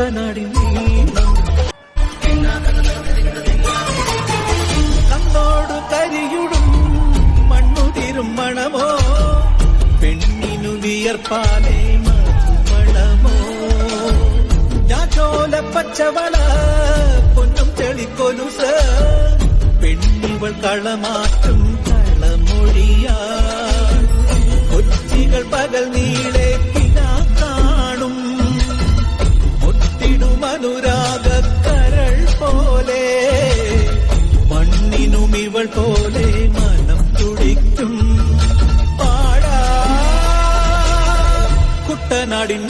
കുട്ടനാടിൻ ഈണം കണ്ണോടു കരിയുടും മണ്ണുതിരും മണമോ പെണ്ണിനു വിയർപ്പാലേ മണമോ ഞാചോല പച്ചവള പൊന്നും ചെളിക്കൊലുസ് പെണ്ണിവൾ കളമാറ്റും കളമൊഴിയാ കൊച്ചികൾ പകൽ നീളെ കാണും ഒത്തിടും അനുരാഗക്കരൾ പോലെ മണ്ണിനും ഇവൾ പോലെ മനം തുടിക്കും പാടാ കുട്ടനാടിൻ